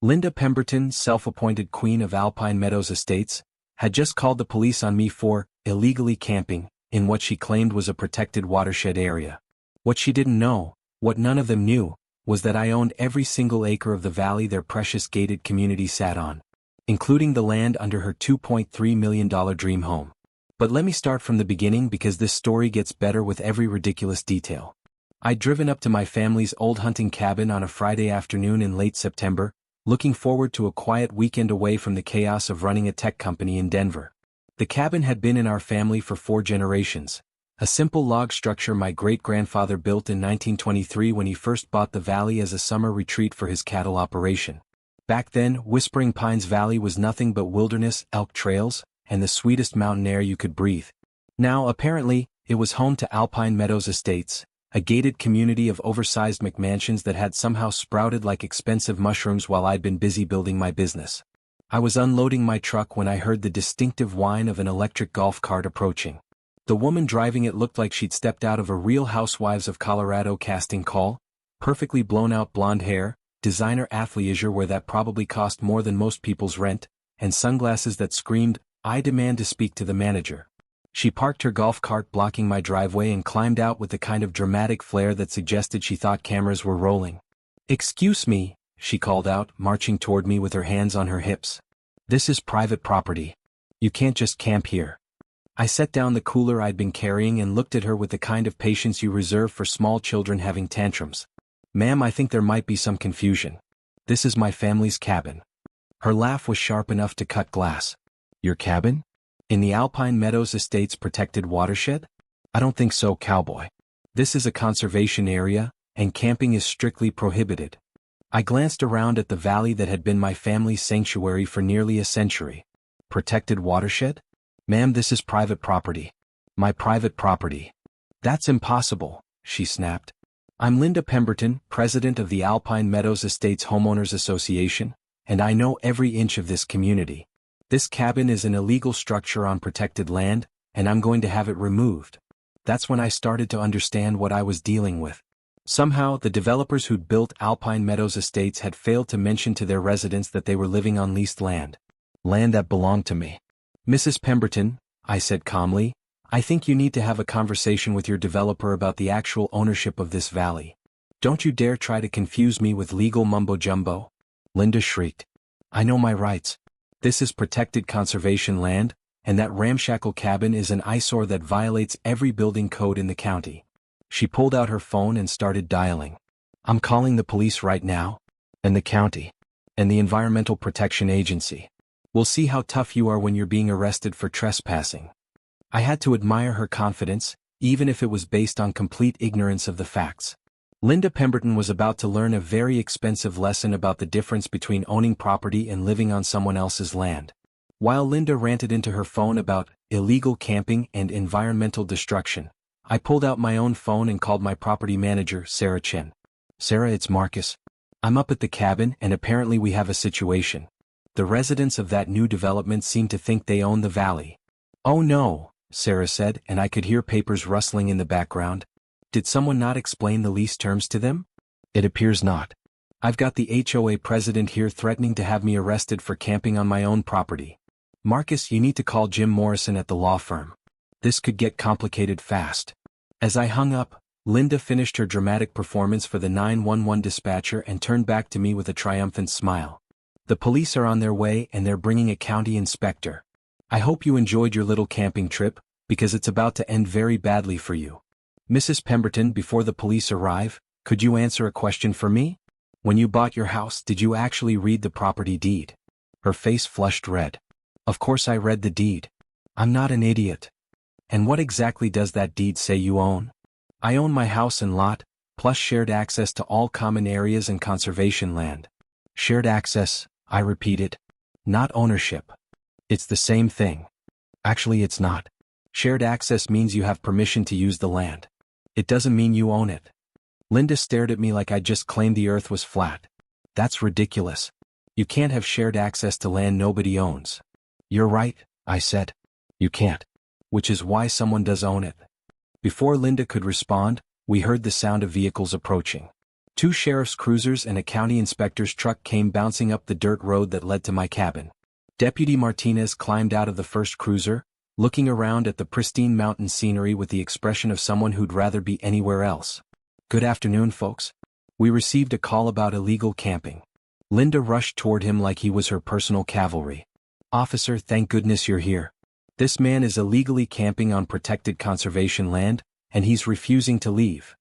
Linda Pemberton, self-appointed queen of Alpine Meadows Estates, had just called the police on me for illegally camping in what she claimed was a protected watershed area. What she didn't know, what none of them knew, was that I owned every single acre of the valley their precious gated community sat on, including the land under her $2.3 million dream home. But let me start from the beginning because this story gets better with every ridiculous detail. I'd driven up to my family's old hunting cabin on a Friday afternoon in late September, looking forward to a quiet weekend away from the chaos of running a tech company in Denver. The cabin had been in our family for 4 generations, a simple log structure my great-grandfather built in 1923 when he first bought the valley as a summer retreat for his cattle operation. Back then, Whispering Pines Valley was nothing but wilderness, elk trails, and the sweetest mountain air you could breathe. Now, apparently, it was home to Alpine Meadows Estates, a gated community of oversized McMansions that had somehow sprouted like expensive mushrooms while I'd been busy building my business. I was unloading my truck when I heard the distinctive whine of an electric golf cart approaching. The woman driving it looked like she'd stepped out of a Real Housewives of Colorado casting call, perfectly blown-out blonde hair, designer athleisure where that probably cost more than most people's rent, and sunglasses that screamed, "I demand to speak to the manager." She parked her golf cart blocking my driveway and climbed out with the kind of dramatic flair that suggested she thought cameras were rolling. "Excuse me," she called out, marching toward me with her hands on her hips. "This is private property. You can't just camp here." I set down the cooler I'd been carrying and looked at her with the kind of patience you reserve for small children having tantrums. "Ma'am, I think there might be some confusion. This is my family's cabin." Her laugh was sharp enough to cut glass. "Your cabin? In the Alpine Meadows Estates protected watershed? I don't think so, cowboy. This is a conservation area, and camping is strictly prohibited." I glanced around at the valley that had been my family's sanctuary for nearly a century. "Protected watershed? Ma'am, this is private property. My private property." "That's impossible," she snapped. "I'm Linda Pemberton, president of the Alpine Meadows Estates Homeowners Association, and I know every inch of this community. This cabin is an illegal structure on protected land, and I'm going to have it removed." That's when I started to understand what I was dealing with. Somehow, the developers who'd built Alpine Meadows Estates had failed to mention to their residents that they were living on leased land. Land that belonged to me. "Mrs. Pemberton," I said calmly, "I think you need to have a conversation with your developer about the actual ownership of this valley. Don't you dare try to confuse me with legal mumbo-jumbo." Linda shrieked. "I know my rights. This is protected conservation land, and that ramshackle cabin is an eyesore that violates every building code in the county." She pulled out her phone and started dialing. "I'm calling the police right now. And the county. And the Environmental Protection Agency. We'll see how tough you are when you're being arrested for trespassing." I had to admire her confidence, even if it was based on complete ignorance of the facts. Linda Pemberton was about to learn a very expensive lesson about the difference between owning property and living on someone else's land. While Linda ranted into her phone about illegal camping and environmental destruction, I pulled out my own phone and called my property manager, Sarah Chen. "Sarah, it's Marcus. I'm up at the cabin and apparently we have a situation. The residents of that new development seem to think they own the valley." "Oh no," Sarah said, and I could hear papers rustling in the background. "Did someone not explain the lease terms to them?" "It appears not. I've got the HOA president here threatening to have me arrested for camping on my own property. Marcus, you need to call Jim Morrison at the law firm. This could get complicated fast." As I hung up, Linda finished her dramatic performance for the 911 dispatcher and turned back to me with a triumphant smile. "The police are on their way and they're bringing a county inspector. I hope you enjoyed your little camping trip, because it's about to end very badly for you. Mrs. Pemberton, before the police arrive, could you answer a question for me? When you bought your house, did you actually read the property deed?" Her face flushed red. "Of course I read the deed. I'm not an idiot." "And what exactly does that deed say you own?" "I own my house and lot, plus shared access to all common areas and conservation land." "Shared access," I repeated. "Not ownership." "It's the same thing." "Actually, it's not. Shared access means you have permission to use the land. It doesn't mean you own it." Linda stared at me like I'd just claimed the earth was flat. "That's ridiculous. You can't have shared access to land nobody owns." "You're right," I said. "You can't. Which is why someone does own it." Before Linda could respond, we heard the sound of vehicles approaching. Two sheriff's cruisers and a county inspector's truck came bouncing up the dirt road that led to my cabin. Deputy Martinez climbed out of the first cruiser, looking around at the pristine mountain scenery with the expression of someone who'd rather be anywhere else. "Good afternoon, folks. We received a call about illegal camping." Linda rushed toward him like he was her personal cavalry. "Officer, thank goodness you're here. This man is illegally camping on protected conservation land, and he's refusing to leave."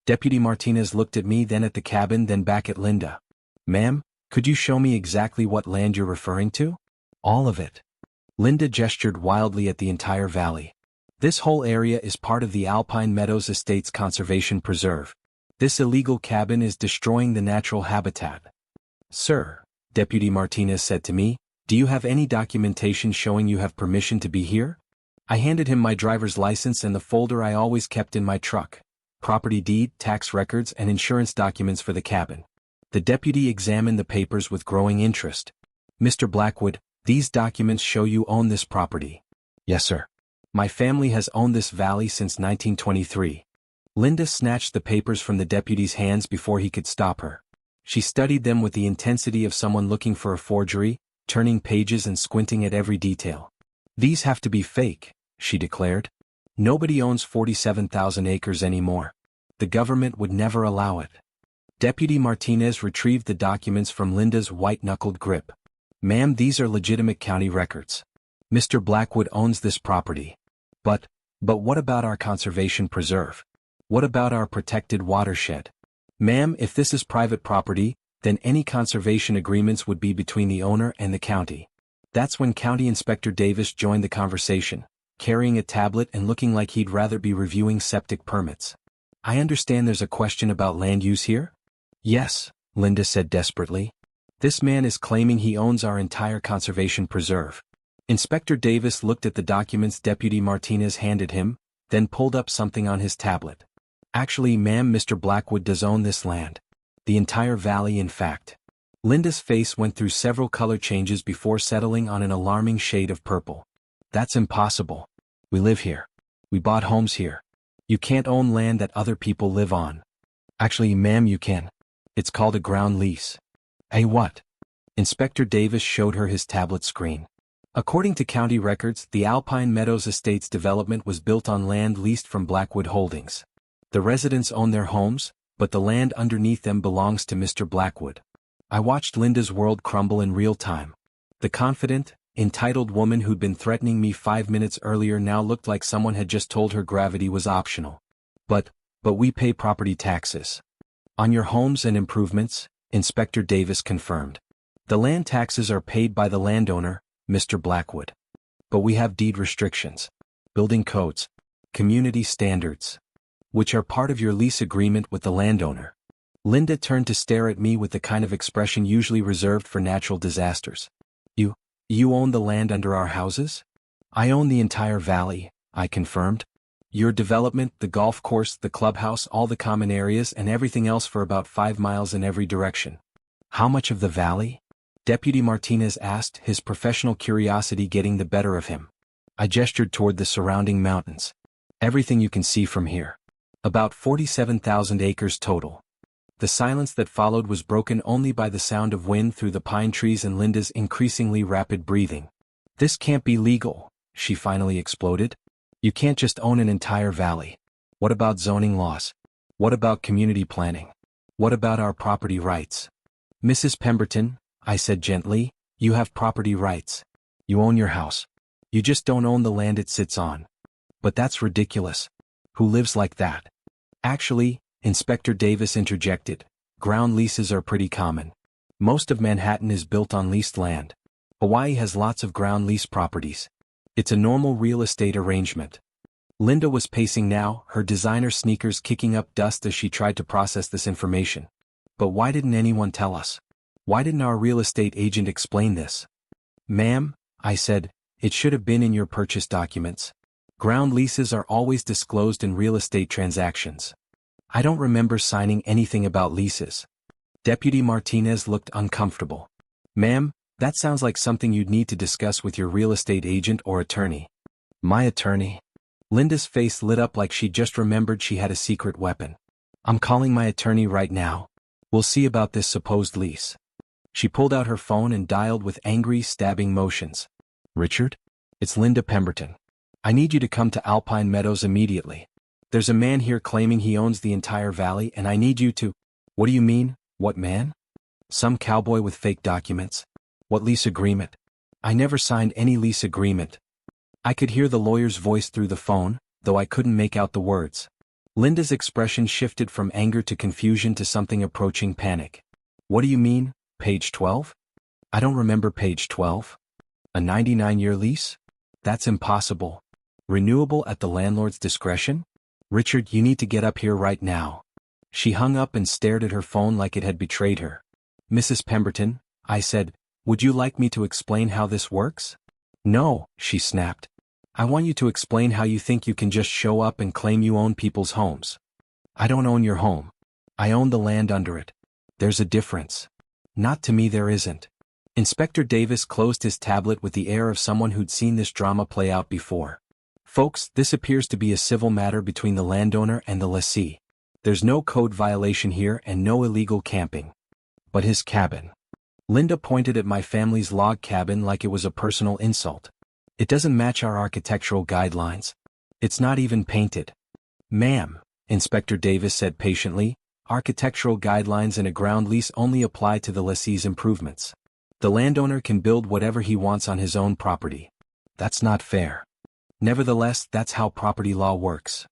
Deputy Martinez looked at me, then at the cabin, then back at Linda. "Ma'am, could you show me exactly what land you're referring to?" "All of it." Linda gestured wildly at the entire valley. "This whole area is part of the Alpine Meadows Estates Conservation Preserve. This illegal cabin is destroying the natural habitat." "Sir," Deputy Martinez said to me, "do you have any documentation showing you have permission to be here?" I handed him my driver's license and the folder I always kept in my truck: property deed, tax records, and insurance documents for the cabin. The deputy examined the papers with growing interest. "Mr. Blackwood, these documents show you own this property." "Yes, sir. My family has owned this valley since 1923. Linda snatched the papers from the deputy's hands before he could stop her. She studied them with the intensity of someone looking for a forgery, turning pages and squinting at every detail. "These have to be fake," she declared. "Nobody owns 47,000 acres anymore. The government would never allow it." Deputy Martinez retrieved the documents from Linda's white-knuckled grip. "Ma'am, these are legitimate county records. Mr. Blackwood owns this property. But what about our conservation preserve? What about our protected watershed? Ma'am, if this is private property, then any conservation agreements would be between the owner and the county." That's when County Inspector Davis joined the conversation, carrying a tablet and looking like he'd rather be reviewing septic permits. "I understand there's a question about land use here?" "Yes," Linda said desperately. "This man is claiming he owns our entire conservation preserve." Inspector Davis looked at the documents Deputy Martinez handed him, then pulled up something on his tablet. "Actually, ma'am, Mr. Blackwood does own this land. The entire valley, in fact." Linda's face went through several color changes before settling on an alarming shade of purple. "That's impossible. We live here. We bought homes here. You can't own land that other people live on." "Actually, ma'am, you can. It's called a ground lease." "Eh, what?" Inspector Davis showed her his tablet screen. According to county records, the Alpine Meadows Estates development was built on land leased from Blackwood Holdings. The residents own their homes, but the land underneath them belongs to Mr. Blackwood. I watched Linda's world crumble in real time. The confident, entitled woman who'd been threatening me 5 minutes earlier now looked like someone had just told her gravity was optional. But we pay property taxes." "On your homes and improvements," Inspector Davis confirmed. "The land taxes are paid by the landowner, Mr. Blackwood. But we have deed restrictions, building codes, community standards, which are part of your lease agreement with the landowner." Linda turned to stare at me with the kind of expression usually reserved for natural disasters. You own the land under our houses?" "I own the entire valley," I confirmed. "Your development, the golf course, the clubhouse, all the common areas, and everything else for about 5 miles in every direction." "How much of the valley?" Deputy Martinez asked, his professional curiosity getting the better of him. I gestured toward the surrounding mountains. "Everything you can see from here. About 47,000 acres total." The silence that followed was broken only by the sound of wind through the pine trees and Linda's increasingly rapid breathing. "This can't be legal," she finally exploded. "You can't just own an entire valley. What about zoning laws? What about community planning? What about our property rights?" "Mrs. Pemberton," I said gently, "you have property rights. You own your house. You just don't own the land it sits on." "But that's ridiculous. Who lives like that?" "Actually," Inspector Davis interjected, "ground leases are pretty common. Most of Manhattan is built on leased land. Hawaii has lots of ground lease properties. It's a normal real estate arrangement." Linda was pacing now, her designer sneakers kicking up dust as she tried to process this information. "But why didn't anyone tell us? Why didn't our real estate agent explain this?" "Ma'am," I said, "it should have been in your purchase documents. Ground leases are always disclosed in real estate transactions." "I don't remember signing anything about leases." Deputy Martinez looked uncomfortable. "Ma'am, that sounds like something you'd need to discuss with your real estate agent or attorney." "My attorney?" Linda's face lit up like she just remembered she had a secret weapon. "I'm calling my attorney right now," We'll see about this supposed lease. She pulled out her phone and dialed with angry, stabbing motions. Richard? It's Linda Pemberton. I need you to come to Alpine Meadows immediately. There's a man here claiming he owns the entire valley and I need you to— What do you mean? What man? Some cowboy with fake documents. What lease agreement? I never signed any lease agreement. I could hear the lawyer's voice through the phone, though I couldn't make out the words. Linda's expression shifted from anger to confusion to something approaching panic. What do you mean, page 12? I don't remember page 12. A 99-year lease? That's impossible. Renewable at the landlord's discretion? Richard, you need to get up here right now. She hung up and stared at her phone like it had betrayed her. Mrs. Pemberton, I said, would you like me to explain how this works? No, she snapped. I want you to explain how you think you can just show up and claim you own people's homes. I don't own your home. I own the land under it. There's a difference. Not to me there isn't. Inspector Davis closed his tablet with the air of someone who'd seen this drama play out before. Folks, this appears to be a civil matter between the landowner and the lessee. There's no code violation here and no illegal camping. But his cabin. Linda pointed at my family's log cabin like it was a personal insult. It doesn't match our architectural guidelines. It's not even painted. Ma'am, Inspector Davis said patiently, architectural guidelines and a ground lease only apply to the lessee's improvements. The landowner can build whatever he wants on his own property. That's not fair. Nevertheless, that's how property law works.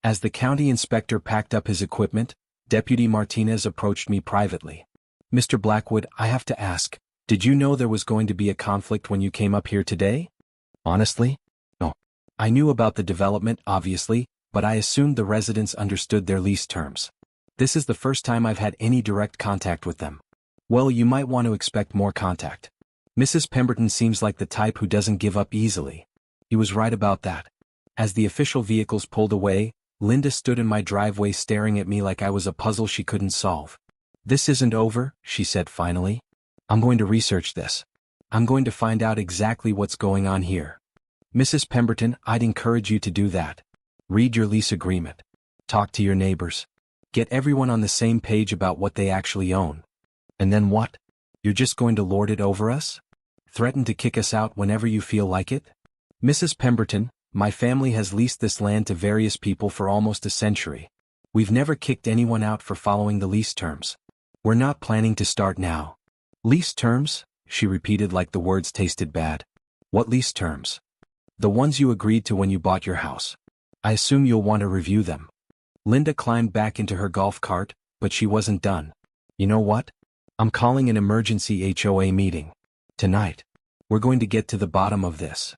As the county inspector packed up his equipment, Deputy Martinez approached me privately. Mr. Blackwood, I have to ask, did you know there was going to be a conflict when you came up here today? Honestly? No. I knew about the development, obviously, but I assumed the residents understood their lease terms. This is the first time I've had any direct contact with them. Well, you might want to expect more contact. Mrs. Pemberton seems like the type who doesn't give up easily. He was right about that. As the official vehicles pulled away, Linda stood in my driveway staring at me like I was a puzzle she couldn't solve. This isn't over, she said finally. I'm going to research this. I'm going to find out exactly what's going on here. Mrs. Pemberton, I'd encourage you to do that. Read your lease agreement. Talk to your neighbors. Get everyone on the same page about what they actually own. And then what? You're just going to lord it over us? Threaten to kick us out whenever you feel like it? Mrs. Pemberton, my family has leased this land to various people for almost a century. We've never kicked anyone out for following the lease terms. We're not planning to start now. Lease terms? She repeated like the words tasted bad. What lease terms? The ones you agreed to when you bought your house. I assume you'll want to review them. Linda climbed back into her golf cart, but she wasn't done. You know what? I'm calling an emergency HOA meeting. Tonight. We're going to get to the bottom of this.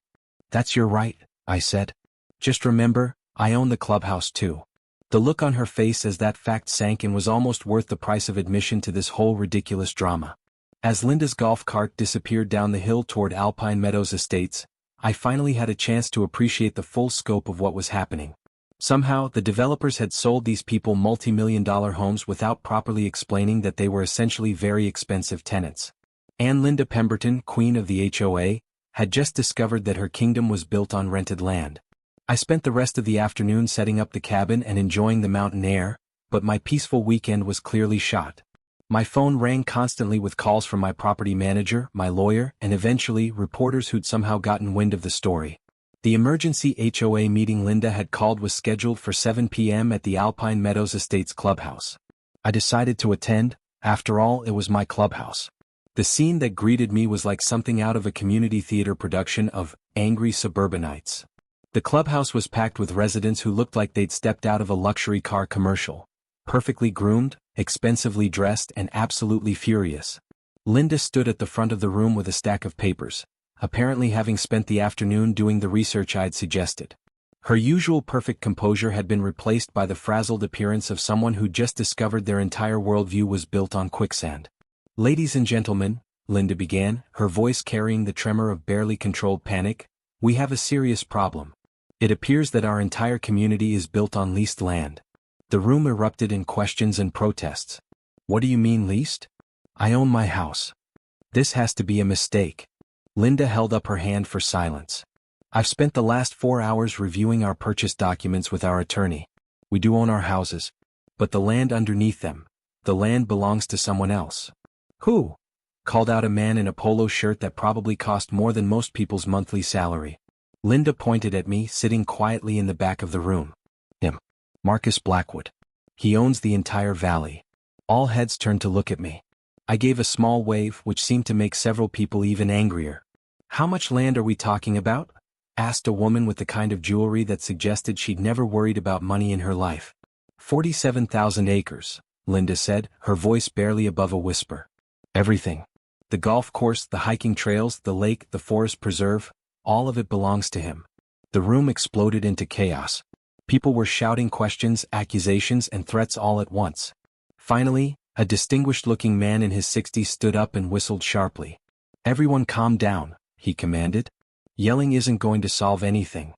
That's your right, I said. Just remember, I own the clubhouse too. The look on her face as that fact sank in was almost worth the price of admission to this whole ridiculous drama. As Linda's golf cart disappeared down the hill toward Alpine Meadows Estates, I finally had a chance to appreciate the full scope of what was happening. Somehow, the developers had sold these people multi-million-dollar homes without properly explaining that they were essentially very expensive tenants. And Linda Pemberton, queen of the HOA, had just discovered that her kingdom was built on rented land. I spent the rest of the afternoon setting up the cabin and enjoying the mountain air, but my peaceful weekend was clearly shot. My phone rang constantly with calls from my property manager, my lawyer, and eventually reporters who'd somehow gotten wind of the story. The emergency HOA meeting Linda had called was scheduled for 7 p.m. at the Alpine Meadows Estates clubhouse. I decided to attend. After all, it was my clubhouse. The scene that greeted me was like something out of a community theater production of Angry Suburbanites. The clubhouse was packed with residents who looked like they'd stepped out of a luxury car commercial. Perfectly groomed, expensively dressed, and absolutely furious. Linda stood at the front of the room with a stack of papers, apparently having spent the afternoon doing the research I'd suggested. Her usual perfect composure had been replaced by the frazzled appearance of someone who just discovered their entire worldview was built on quicksand. Ladies and gentlemen, Linda began, her voice carrying the tremor of barely controlled panic, we have a serious problem. It appears that our entire community is built on leased land. The room erupted in questions and protests. What do you mean leased? I own my house. This has to be a mistake. Linda held up her hand for silence. I've spent the last 4 hours reviewing our purchase documents with our attorney. We do own our houses. But the land underneath them, The land belongs to someone else. Who? Called out a man in a polo shirt that probably cost more than most people's monthly salary. Linda pointed at me, sitting quietly in the back of the room. Him. Marcus Blackwood. He owns the entire valley. All heads turned to look at me. I gave a small wave, which seemed to make several people even angrier. How much land are we talking about? Asked a woman with the kind of jewelry that suggested she'd never worried about money in her life. 47,000 acres, Linda said, her voice barely above a whisper. Everything. The golf course, the hiking trails, the lake, the forest preserve, all of it belongs to him. The room exploded into chaos. People were shouting questions, accusations, and threats all at once. Finally, a distinguished-looking man in his 60s stood up and whistled sharply. Everyone calm down, he commanded. Yelling isn't going to solve anything.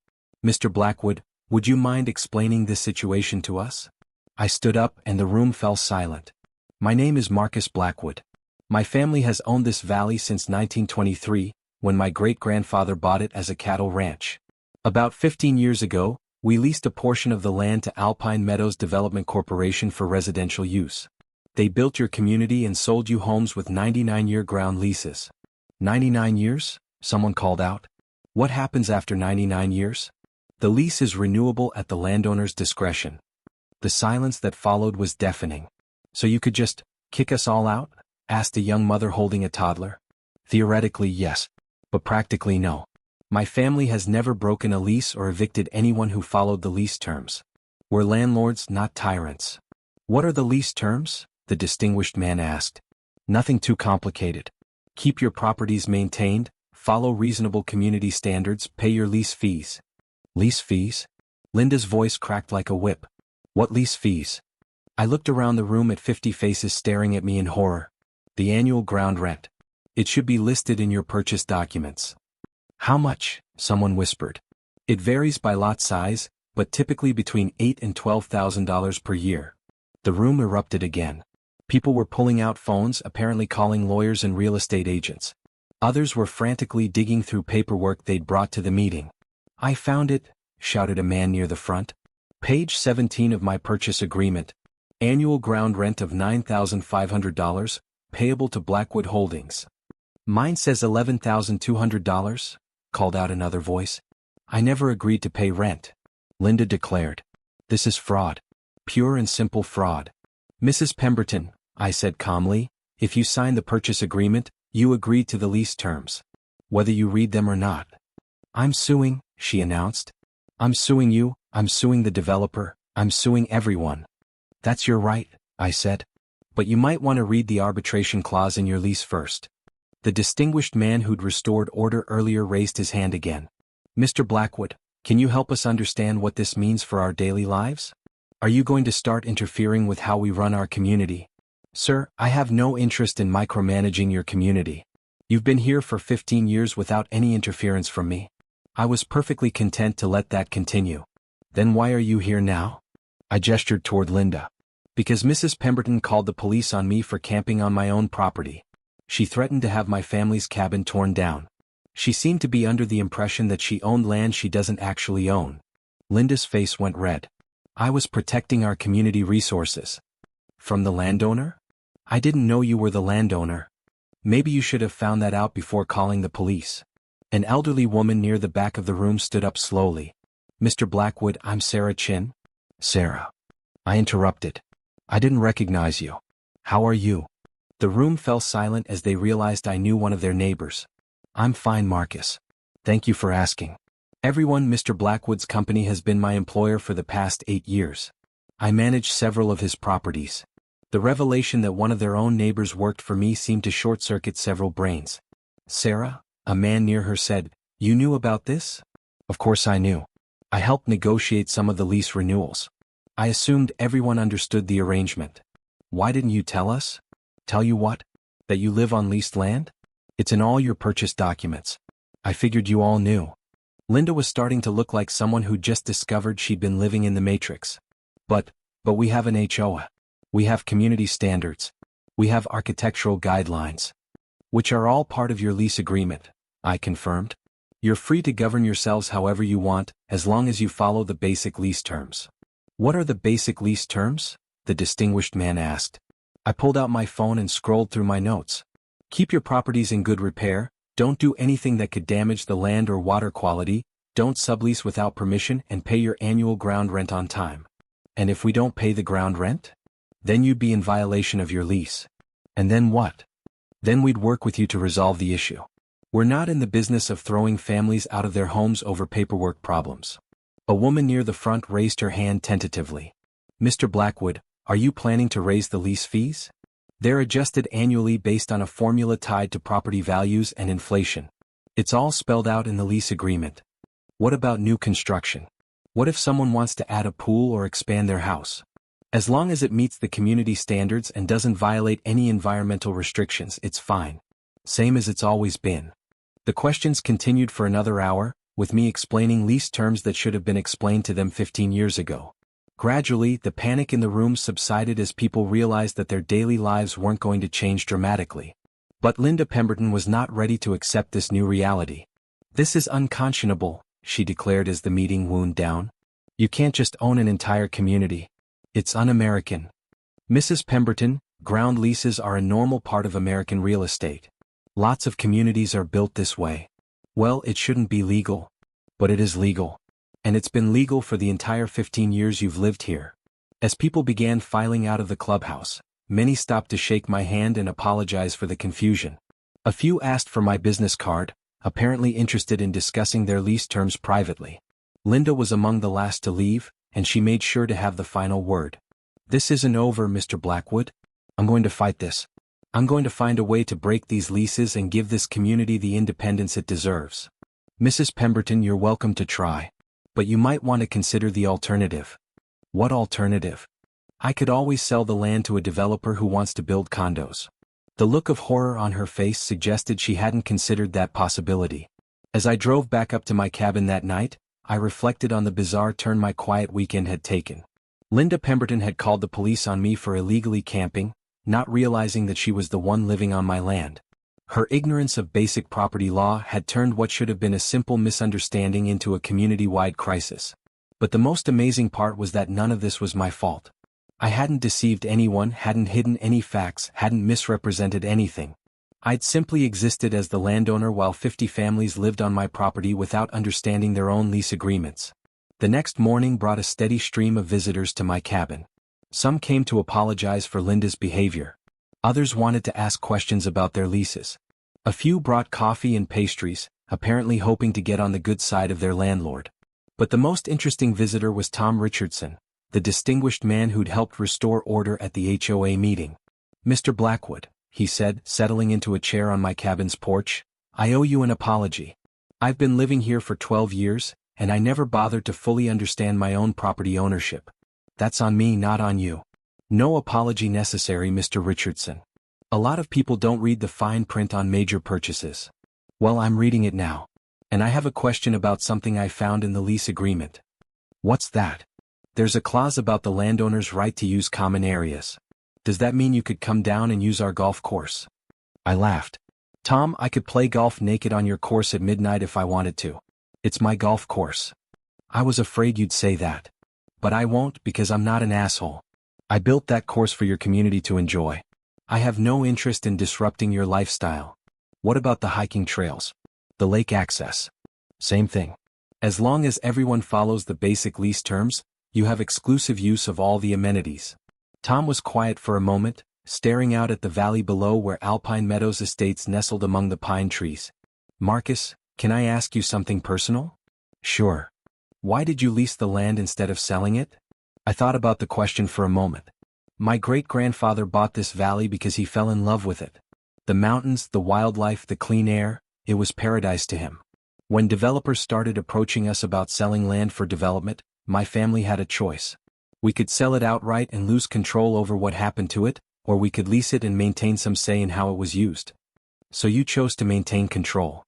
Mr. Blackwood, would you mind explaining this situation to us? I stood up and the room fell silent. My name is Marcus Blackwood. My family has owned this valley since 1923, when my great-grandfather bought it as a cattle ranch. About 15 years ago, we leased a portion of the land to Alpine Meadows Development Corporation for residential use. They built your community and sold you homes with 99-year ground leases. 99 years? Someone called out. What happens after 99 years? The lease is renewable at the landowner's discretion. The silence that followed was deafening. So you could just kick us all out? Asked a young mother holding a toddler. Theoretically, yes. But practically no. My family has never broken a lease or evicted anyone who followed the lease terms. We're landlords, not tyrants. What are the lease terms? The distinguished man asked. Nothing too complicated. Keep your properties maintained, follow reasonable community standards, pay your lease fees. Lease fees? Linda's voice cracked like a whip. What lease fees? I looked around the room at 50 faces staring at me in horror. The annual ground rent. It should be listed in your purchase documents. How much? Someone whispered. It varies by lot size, but typically between $8,000 and $12,000 per year. The room erupted again. People were pulling out phones, apparently calling lawyers and real estate agents. Others were frantically digging through paperwork they'd brought to the meeting. I found it, shouted a man near the front. Page 17 of my purchase agreement. Annual ground rent of $9,500, payable to Blackwood Holdings. Mine says $11,200, called out another voice. I never agreed to pay rent, Linda declared. This is fraud. Pure and simple fraud. Mrs. Pemberton, I said calmly, if you signed the purchase agreement, you agreed to the lease terms. Whether you read them or not. I'm suing, she announced. I'm suing you, I'm suing the developer, I'm suing everyone. That's your right, I said. But you might want to read the arbitration clause in your lease first. The distinguished man who'd restored order earlier raised his hand again. Mr. Blackwood, can you help us understand what this means for our daily lives? Are you going to start interfering with how we run our community? Sir, I have no interest in micromanaging your community. You've been here for 15 years without any interference from me. I was perfectly content to let that continue. Then why are you here now? I gestured toward Linda. Because Mrs. Pemberton called the police on me for camping on my own property. She threatened to have my family's cabin torn down. She seemed to be under the impression that she owned land she doesn't actually own. Linda's face went red. I was protecting our community resources. From the landowner? I didn't know you were the landowner. Maybe you should have found that out before calling the police. An elderly woman near the back of the room stood up slowly. Mr. Blackwood, I'm Sarah Chin. Sarah. I interrupted. I didn't recognize you. How are you? The room fell silent as they realized I knew one of their neighbors. I'm fine, Marcus. Thank you for asking. Everyone, Mr. Blackwood's company has been my employer for the past 8 years. I manage several of his properties. The revelation that one of their own neighbors worked for me seemed to short-circuit several brains. Sarah, a man near her said, you knew about this? Of course I knew. I helped negotiate some of the lease renewals. I assumed everyone understood the arrangement. Why didn't you tell us? Tell you what? That you live on leased land? It's in all your purchase documents. I figured you all knew. Linda was starting to look like someone who just discovered she'd been living in the Matrix. But we have an HOA. We have community standards. We have architectural guidelines. Which are all part of your lease agreement, I confirmed. You're free to govern yourselves however you want, as long as you follow the basic lease terms. What are the basic lease terms? The distinguished man asked. I pulled out my phone and scrolled through my notes. Keep your properties in good repair, don't do anything that could damage the land or water quality, don't sublease without permission, and pay your annual ground rent on time. And if we don't pay the ground rent? Then you'd be in violation of your lease. And then what? Then we'd work with you to resolve the issue. We're not in the business of throwing families out of their homes over paperwork problems. A woman near the front raised her hand tentatively. Mr. Blackwood, are you planning to raise the lease fees? They're adjusted annually based on a formula tied to property values and inflation. It's all spelled out in the lease agreement. What about new construction? What if someone wants to add a pool or expand their house? As long as it meets the community standards and doesn't violate any environmental restrictions, it's fine. Same as it's always been. The questions continued for another hour, with me explaining lease terms that should have been explained to them 15 years ago. Gradually, the panic in the room subsided as people realized that their daily lives weren't going to change dramatically. But Linda Pemberton was not ready to accept this new reality. This is unconscionable, she declared as the meeting wound down. You can't just own an entire community. It's un-American. Mrs. Pemberton, ground leases are a normal part of American real estate. Lots of communities are built this way. Well, it shouldn't be legal. But it is legal. And it's been legal for the entire 15 years you've lived here. As people began filing out of the clubhouse, many stopped to shake my hand and apologize for the confusion. A few asked for my business card, apparently interested in discussing their lease terms privately. Linda was among the last to leave, and she made sure to have the final word. This isn't over, Mr. Blackwood. I'm going to fight this. I'm going to find a way to break these leases and give this community the independence it deserves. Mrs. Pemberton, you're welcome to try. But you might want to consider the alternative. What alternative? I could always sell the land to a developer who wants to build condos. The look of horror on her face suggested she hadn't considered that possibility. As I drove back up to my cabin that night, I reflected on the bizarre turn my quiet weekend had taken. Linda Pemberton had called the police on me for illegally camping, not realizing that she was the one living on my land. Her ignorance of basic property law had turned what should have been a simple misunderstanding into a community-wide crisis. But the most amazing part was that none of this was my fault. I hadn't deceived anyone, hadn't hidden any facts, hadn't misrepresented anything. I'd simply existed as the landowner while 50 families lived on my property without understanding their own lease agreements. The next morning brought a steady stream of visitors to my cabin. Some came to apologize for Linda's behavior. Others wanted to ask questions about their leases. A few brought coffee and pastries, apparently hoping to get on the good side of their landlord. But the most interesting visitor was Tom Richardson, the distinguished man who'd helped restore order at the HOA meeting. Mr. Blackwood, he said, settling into a chair on my cabin's porch, I owe you an apology. I've been living here for 12 years, and I never bothered to fully understand my own property ownership. That's on me, not on you. No apology necessary, Mr. Richardson. A lot of people don't read the fine print on major purchases. Well, I'm reading it now. And I have a question about something I found in the lease agreement. What's that? There's a clause about the landowner's right to use common areas. Does that mean you could come down and use our golf course? I laughed. Tom, I could play golf naked on your course at midnight if I wanted to. It's my golf course. I was afraid you'd say that. But I won't, because I'm not an asshole. I built that course for your community to enjoy. I have no interest in disrupting your lifestyle. What about the hiking trails? The lake access? Same thing. As long as everyone follows the basic lease terms, you have exclusive use of all the amenities. Tom was quiet for a moment, staring out at the valley below where Alpine Meadows Estates nestled among the pine trees. Marcus, can I ask you something personal? Sure. Why did you lease the land instead of selling it? I thought about the question for a moment. My great-grandfather bought this valley because he fell in love with it. The mountains, the wildlife, the clean air, it was paradise to him. When developers started approaching us about selling land for development, my family had a choice. We could sell it outright and lose control over what happened to it, or we could lease it and maintain some say in how it was used. So you chose to maintain control.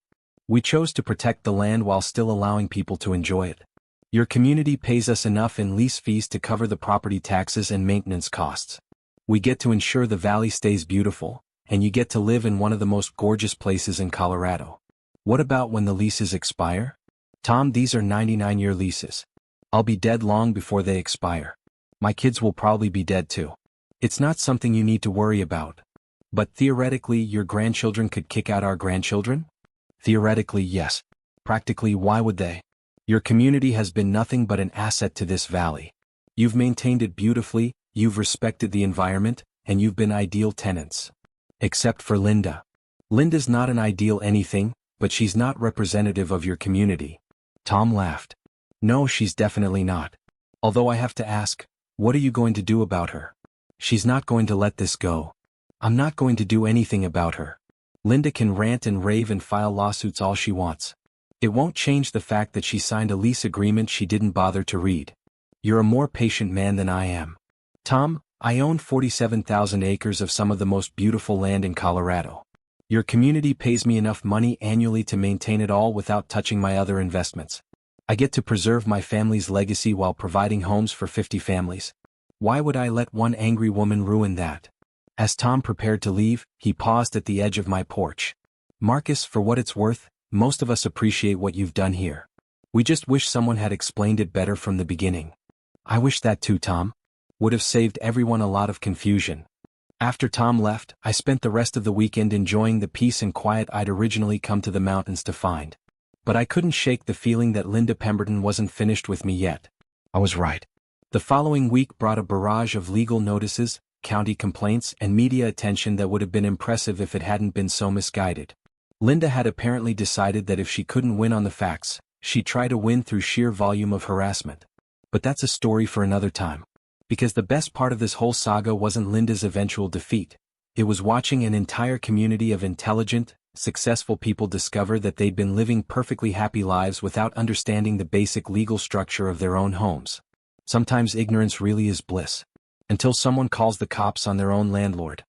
We chose to protect the land while still allowing people to enjoy it. Your community pays us enough in lease fees to cover the property taxes and maintenance costs. We get to ensure the valley stays beautiful, and you get to live in one of the most gorgeous places in Colorado. What about when the leases expire? Tom, these are 99-year leases. I'll be dead long before they expire. My kids will probably be dead too. It's not something you need to worry about. But theoretically, your grandchildren could kick out our grandchildren? Theoretically, yes. Practically, why would they? Your community has been nothing but an asset to this valley. You've maintained it beautifully, you've respected the environment, and you've been ideal tenants. Except for Linda. Linda's not an ideal anything, but she's not representative of your community. Tom laughed. No, she's definitely not. Although I have to ask, what are you going to do about her? She's not going to let this go. I'm not going to do anything about her. Linda can rant and rave and file lawsuits all she wants. It won't change the fact that she signed a lease agreement she didn't bother to read. You're a more patient man than I am. Tom, I own 47,000 acres of some of the most beautiful land in Colorado. Your community pays me enough money annually to maintain it all without touching my other investments. I get to preserve my family's legacy while providing homes for 50 families. Why would I let one angry woman ruin that? As Tom prepared to leave, he paused at the edge of my porch. Marcus, for what it's worth, most of us appreciate what you've done here. We just wish someone had explained it better from the beginning. I wish that too, Tom. Would have saved everyone a lot of confusion. After Tom left, I spent the rest of the weekend enjoying the peace and quiet I'd originally come to the mountains to find. But I couldn't shake the feeling that Linda Pemberton wasn't finished with me yet. I was right. The following week brought a barrage of legal notices, county complaints, and media attention that would have been impressive if it hadn't been so misguided. Linda had apparently decided that if she couldn't win on the facts, she'd try to win through sheer volume of harassment. But that's a story for another time. Because the best part of this whole saga wasn't Linda's eventual defeat. It was watching an entire community of intelligent, successful people discover that they'd been living perfectly happy lives without understanding the basic legal structure of their own homes. Sometimes ignorance really is bliss. Until someone calls the cops on their own landlord.